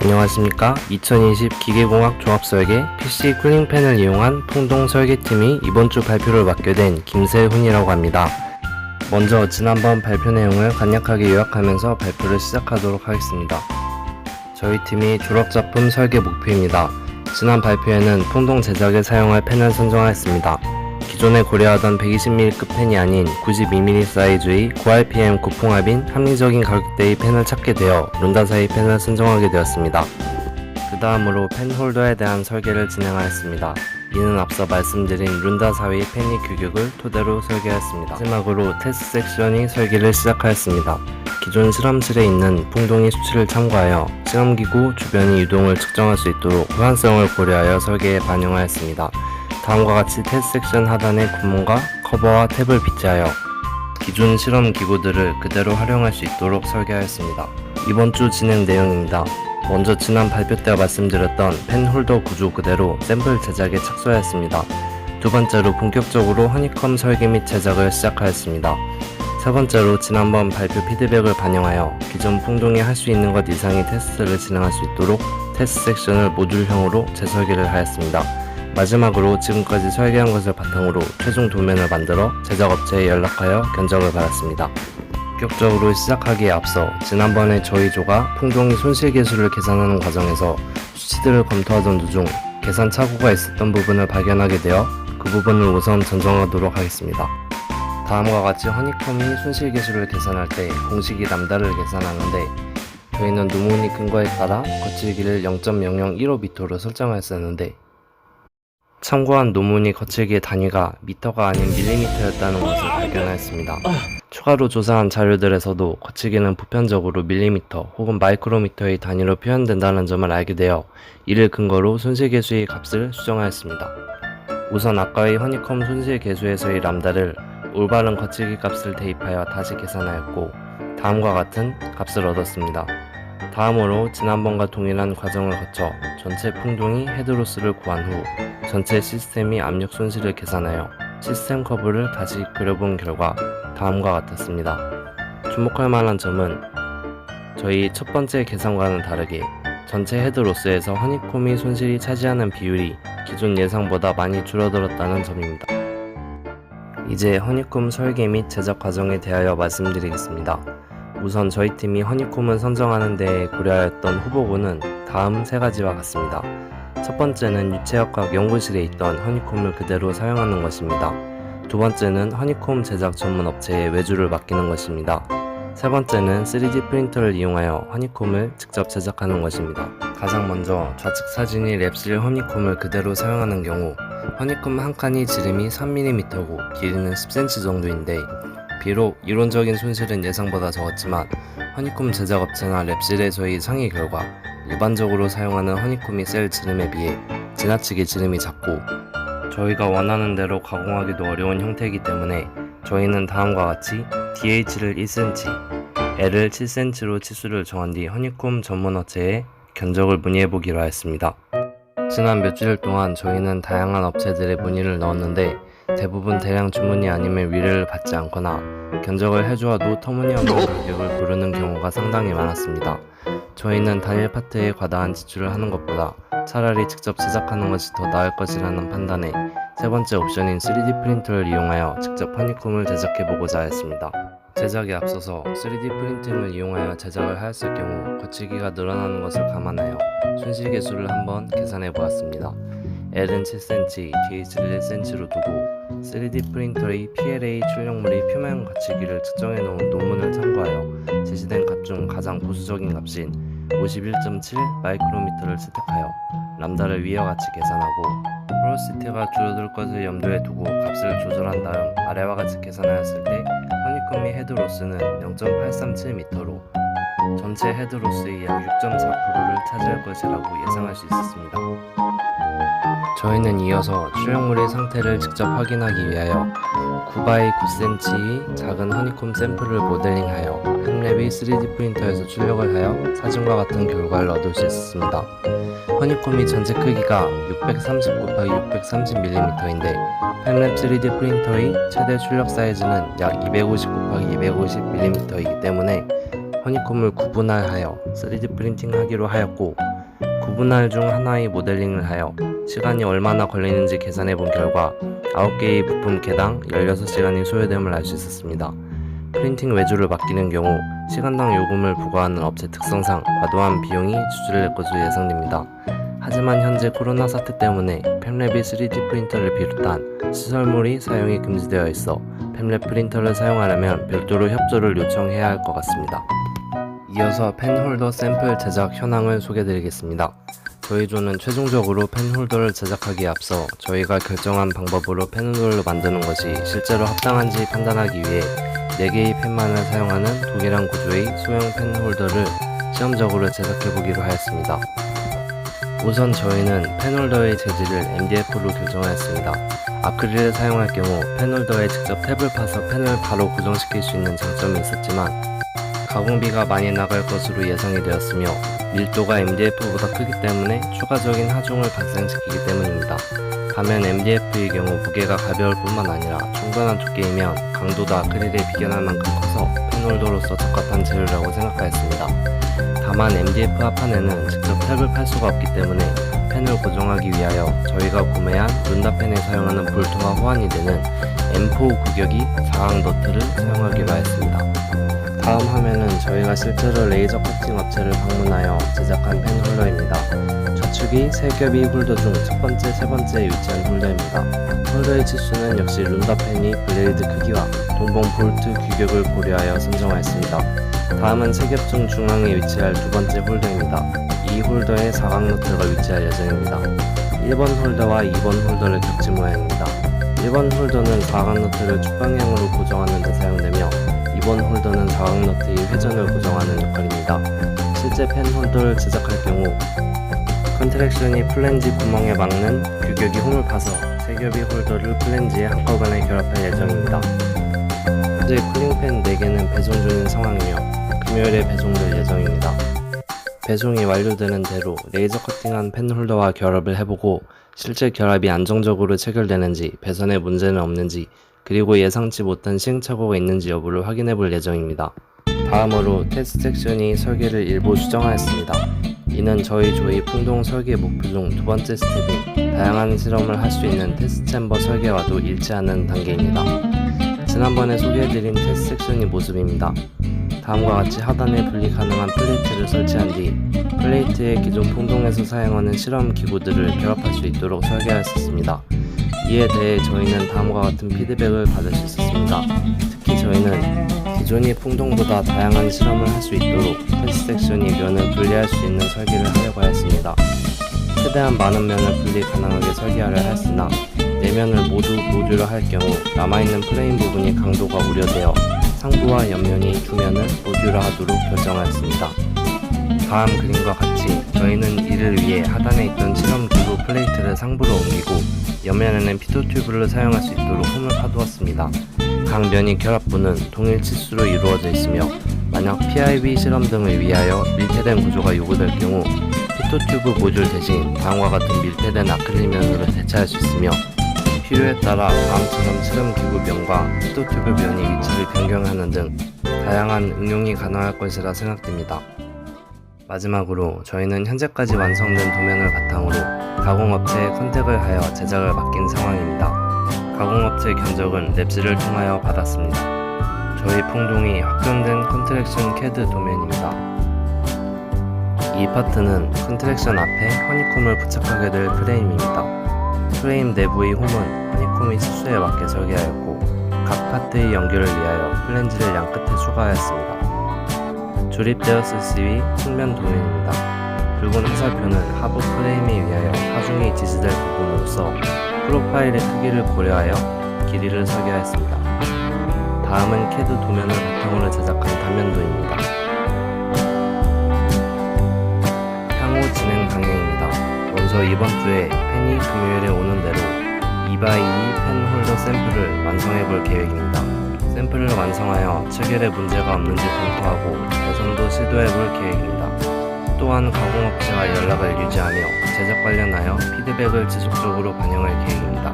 안녕하십니까. 2020 기계공학 조합설계 PC 쿨링팬을 이용한 통동 설계팀이 이번주 발표를 맡게 된 김세훈이라고 합니다. 먼저 지난번 발표 내용을 간략하게 요약하면서 발표를 시작하도록 하겠습니다. 저희 팀이 졸업작품 설계 목표입니다. 지난 발표에는 통동 제작에 사용할 펜을 선정하였습니다. 기존에 고려하던 120mm급 펜이 아닌 92mm 사이즈의 고RPM 고풍압인 합리적인 가격대의 펜을 찾게 되어 룬다사의 펜을 선정하게 되었습니다. 그 다음으로 펜 홀더에 대한 설계를 진행하였습니다. 이는 앞서 말씀드린 룬다사의 펜의 규격을 토대로 설계하였습니다. 마지막으로 테스트 섹션의 설계를 시작하였습니다. 기존 실험실에 있는 풍동의 수치를 참고하여 실험기구 주변의 유동을 측정할 수 있도록 호환성을 고려하여 설계에 반영하였습니다. 다음과 같이 테스트 섹션 하단에 구멍과 커버와 탭을 비치하여 기존 실험 기구들을 그대로 활용할 수 있도록 설계하였습니다. 이번 주 진행 내용입니다. 먼저 지난 발표 때 말씀드렸던 펜 홀더 구조 그대로 샘플 제작에 착수하였습니다. 두 번째로 본격적으로 허니컴 설계 및 제작을 시작하였습니다. 세 번째로 지난번 발표 피드백을 반영하여 기존 풍동이 할 수 있는 것 이상의 테스트를 진행할 수 있도록 테스트 섹션을 모듈형으로 재설계를 하였습니다. 마지막으로 지금까지 설계한 것을 바탕으로 최종 도면을 만들어 제작업체에 연락하여 견적을 받았습니다. 본격적으로 시작하기에 앞서 지난번에 저희 조가 풍동이 손실계수를 계산하는 과정에서 수치들을 검토하던 도중 계산 착오가 있었던 부분을 발견하게 되어 그 부분을 우선 전정하도록 하겠습니다. 다음과 같이 허니컴이 손실계수를 계산할 때 공식이 람다를 계산하는데 저희는 노무니 근거에 따라 거칠기를 0.001호미터로 설정하였었는데 참고한 논문이 거칠기의 단위가 미터가 아닌 밀리미터였다는 것을 발견하였습니다. 추가로 조사한 자료들에서도 거칠기는 보편적으로 밀리미터 혹은 마이크로미터의 단위로 표현된다는 점을 알게 되어 이를 근거로 손실계수의 값을 수정하였습니다. 우선 아까의 허니컴 손실계수에서의 람다를 올바른 거칠기 값을 대입하여 다시 계산하였고 다음과 같은 값을 얻었습니다. 다음으로 지난번과 동일한 과정을 거쳐 전체 풍동이 헤드로스를 구한 후 전체 시스템이 압력 손실을 계산하여 시스템 커브를 다시 그려본 결과 다음과 같았습니다. 주목할 만한 점은 저희 첫 번째 계산과는 다르게 전체 헤드로스에서 허니콤이 손실이 차지하는 비율이 기존 예상보다 많이 줄어들었다는 점입니다. 이제 허니콤 설계 및 제작 과정에 대하여 말씀드리겠습니다. 우선 저희 팀이 허니콤을 선정하는 데 고려하였던 후보군은 다음 세 가지와 같습니다. 첫 번째는 유체역학 연구실에 있던 허니콤을 그대로 사용하는 것입니다. 두 번째는 허니콤 제작 전문 업체에 외주를 맡기는 것입니다. 세 번째는 3D 프린터를 이용하여 허니콤을 직접 제작하는 것입니다. 가장 먼저 좌측 사진이 랩실 허니콤을 그대로 사용하는 경우 허니콤 한 칸이 지름이 3mm고 길이는 10cm 정도인데 비록 이론적인 손실은 예상보다 적었지만 허니콤 제작업체나 랩실에서의 상의 결과 일반적으로 사용하는 허니콤이 셀 지름에 비해 지나치게 지름이 작고 저희가 원하는 대로 가공하기도 어려운 형태이기 때문에 저희는 다음과 같이 DH를 1cm, L을 7cm로 치수를 정한 뒤 허니콤 전문 업체에 견적을 문의해보기로 하였습니다. 지난 몇 주일 동안 저희는 다양한 업체들의 문의를 넣었는데 대부분 대량 주문이 아니면 위례를 받지 않거나 견적을 해주어도 터무니없는 가격을 부르는 경우가 상당히 많았습니다. 저희는 단일 파트에 과다한 지출을 하는 것보다 차라리 직접 제작하는 것이 더 나을 것이라는 판단에 세 번째 옵션인 3D 프린터를 이용하여 직접 허니콤을 제작해보고자 했습니다. 제작에 앞서서 3D 프린팅을 이용하여 제작을 하였을 경우 거치기가 늘어나는 것을 감안하여 손실계수를 한번 계산해보았습니다. L은 7cm, DH를 1cm로 두고 3D 프린터의 PLA 출력물의 표면 거치기를 측정해놓은 논문을 참고하여 제시된 값 중 가장 보수적인 값인 51.7 마이크로미터를 채택하여 람다를 위와 같이 계산하고 포로시티가 줄어들 것을 염두에 두고 값을 조절한 다음 아래와 같이 계산하였을 때 허니콤의 헤드로스는 0.837m로 전체 헤드로스의 약 6.4%를 차지할 것이라고 예상할 수 있었습니다. 저희는 이어서 출력물의 상태를 직접 확인하기 위하여 9x9cm의 작은 허니콤 샘플을 모델링하여 펜랩이 3D 프린터에서 출력을 하여 사진과 같은 결과를 얻을 수 있었습니다. 허니콤이 전체 크기가 630x630mm인데 펜랩 3D 프린터의 최대 출력 사이즈는 약 250x250mm이기 때문에 허니콤을 구분할하여 3D 프린팅하기로 하였고, 구분할 중 하나의 모델링을 하여 시간이 얼마나 걸리는지 계산해 본 결과 9개의 부품 개당 16시간이 소요됨을 알 수 있었습니다. 프린팅 외주를 맡기는 경우 시간당 요금을 부과하는 업체 특성상 과도한 비용이 지출될 것으로 예상됩니다. 하지만 현재 코로나 사태 때문에 펜랩이 3D 프린터를 비롯한 시설물이 사용이 금지되어 있어 펜랩 프린터를 사용하려면 별도로 협조를 요청해야 할 것 같습니다. 이어서 펜홀더 샘플 제작 현황을 소개드리겠습니다. 저희 조는 최종적으로 펜홀더를 제작하기에 앞서 저희가 결정한 방법으로 펜홀더를 만드는 것이 실제로 합당한지 판단하기 위해 4개의 펜만을 사용하는 동일한 구조의 소형 펜홀더를 시험적으로 제작해보기로 하였습니다. 우선 저희는 펜홀더의 재질을 MDF로 결정하였습니다. 아크릴을 사용할 경우 펜홀더에 직접 탭을 파서 펜을 바로 고정시킬 수 있는 장점이 있었지만 가공비가 많이 나갈 것으로 예상이 되었으며 밀도가 MDF보다 크기 때문에 추가적인 하중을 발생시키기 때문입니다. 반면 MDF의 경우 무게가 가벼울 뿐만 아니라 충분한 두께이면 강도도 아크릴에 비견할 만큼 커서 펜홀더로서 적합한 재료라고 생각하였습니다. 다만 MDF 합판에는 직접 탭을 팔 수가 없기 때문에 펜을 고정하기 위하여 저희가 구매한 룬다펜에 사용하는 볼트와 호환이 되는 M4 구격이 4항 너트를 사용하기로 하였습니다. 다음 화면은 저희가 실제로 레이저 커팅 업체를 방문하여 제작한 펜 홀더입니다. 좌측이 3겹의 홀더 중 첫 번째, 세 번째에 위치한 홀더입니다. 홀더의 치수는 역시 룬다펜이 블레이드 크기와 동봉 볼트 규격을 고려하여 선정하였습니다. 다음은 3겹 중 중앙에 위치할 두 번째 홀더입니다. 이 홀더에 4각 너트가 위치할 예정입니다. 1번 홀더와 2번 홀더를 겹친 모양입니다. 1번 홀더는 4각 너트를 축방향으로 고정하는 데 사용되며 2번 홀더는 4각 너트의 회전을 고정하는 역할입니다. 실제 펜 홀더를 제작할 경우 컨트랙션이 플랜지 구멍에 막는 규격이 홈을 파서 3겹의 홀더를 플랜지에 한꺼번에 결합할 예정입니다. 현재 쿨링펜 4개는 배송 중인 상황이며 금요일에 배송될 예정입니다. 배송이 완료되는 대로 레이저 커팅한 펜 홀더와 결합을 해보고 실제 결합이 안정적으로 체결되는지, 배선에 문제는 없는지, 그리고 예상치 못한 시행착오가 있는지 여부를 확인해 볼 예정입니다. 다음으로 테스트 섹션이 설계를 일부 수정하였습니다. 이는 저희 조의 풍동 설계 목표 중 두 번째 스텝인 다양한 실험을 할 수 있는 테스트 챔버 설계와도 일치하는 단계입니다. 지난번에 소개해드린 테스트 섹션의 모습입니다. 다음과 같이 하단에 분리 가능한 플레이트를 설치한 뒤 플레이트에 기존 풍동에서 사용하는 실험 기구들을 결합할 수 있도록 설계하였습니다. 이에 대해 저희는 다음과 같은 피드백을 받을 수 있었습니다. 특히 저희는 기존의 풍동보다 다양한 실험을 할 수 있도록 테스트 섹션이 면을 분리할 수 있는 설계를 하려고 하였습니다. 최대한 많은 면을 분리 가능하게 설계하려 하였으나 내면을 모두 모듈화 할 경우 남아있는 프레임 부분이 강도가 우려되어 상부와 옆면이 두 면을 모듈화하도록 결정하였습니다. 다음 그림과 같이 저희는 이를 위해 하단에 있던 실험 기구 플레이트를 상부로 옮기고 옆면에는 피도 튜브를 사용할 수 있도록 홈을 파두었습니다. 각 면의 결합부는 동일 치수로 이루어져 있으며 만약 PIV 실험 등을 위하여 밀폐된 구조가 요구될 경우 피도 튜브 모듈 대신 다음과 같은 밀폐된 아크릴 면으로 대체할 수 있으며 필요에 따라 다음처럼 실험 기구 면과 피도 튜브 면의 위치를 변경하는 등 다양한 응용이 가능할 것이라 생각됩니다. 마지막으로 저희는 현재까지 완성된 도면을 바탕으로 가공업체에 컨택을 하여 제작을 맡긴 상황입니다. 가공업체 견적은 랩실을 통하여 받았습니다. 저희 풍동이 확정된 컨트랙션 CAD 도면입니다. 이 파트는 컨트랙션 앞에 허니콤을 부착하게 될 프레임입니다. 프레임 내부의 홈은 허니콤의 치수에 맞게 설계하였고 각 파트의 연결을 위하여 플랜지를 양끝에 추가하였습니다. 조립되었을 시의 측면 도면입니다. 붉은 화살표는 하부 프레임에 의하여 하중이 지시될 부분으로서 프로파일의 크기를 고려하여 길이를 설계하였습니다. 다음은 CAD 도면을 바탕으로 제작한 단면도입니다. 향후 진행 방향입니다. 원소 먼저 이번 주에 펜이 금요일에 오는 대로 2x2 펜 홀더 샘플을 완성해 볼 계획입니다. 샘플을 완성하여 체결에 문제가 없는지 검토하고 개선도 시도해 볼 계획입니다. 또한 가공업체와 연락을 유지하며 제작 관련하여 피드백을 지속적으로 반영할 계획입니다.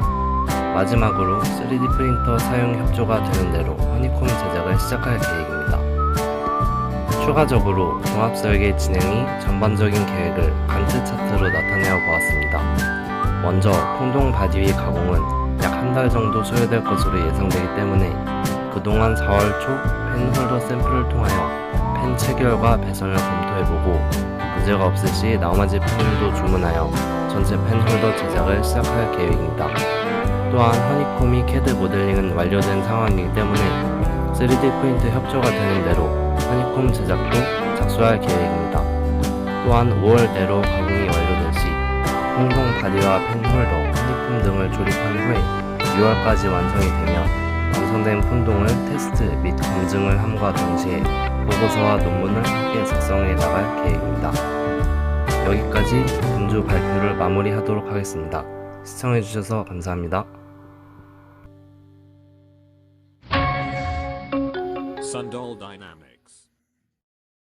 마지막으로 3D 프린터 사용 협조가 되는 대로 허니콤 제작을 시작할 계획입니다. 추가적으로 종합 설계 진행이 전반적인 계획을 간트 차트로 나타내어 보았습니다. 먼저 통동 바디 위 가공은 약 한 달 정도 소요될 것으로 예상되기 때문에 그동안 4월 초 펜 홀더 샘플을 통하여 펜 체결과 배선을 검토해보고 문제가 없을 시 나머지 펜들도 주문하여 전체 펜 홀더 제작을 시작할 계획입니다. 또한 허니콤이 캐드 모델링은 완료된 상황이기 때문에 3D 프린트 협조가 되는 대로 허니콤 제작도 착수할 계획입니다. 또한 5월 내로 가공이 완료될 시 통동 바디와 펜 홀더, 허니콤 등을 조립한 후에 6월까지 완성이 되면 완성된 폰동을 테스트 및 검증을 함과 동시에 보고서와 논문을 함께 작성해 나갈 계획입니다. 여기까지 금주 발표를 마무리하도록 하겠습니다. 시청해주셔서 감사합니다. Sundol Dynamics.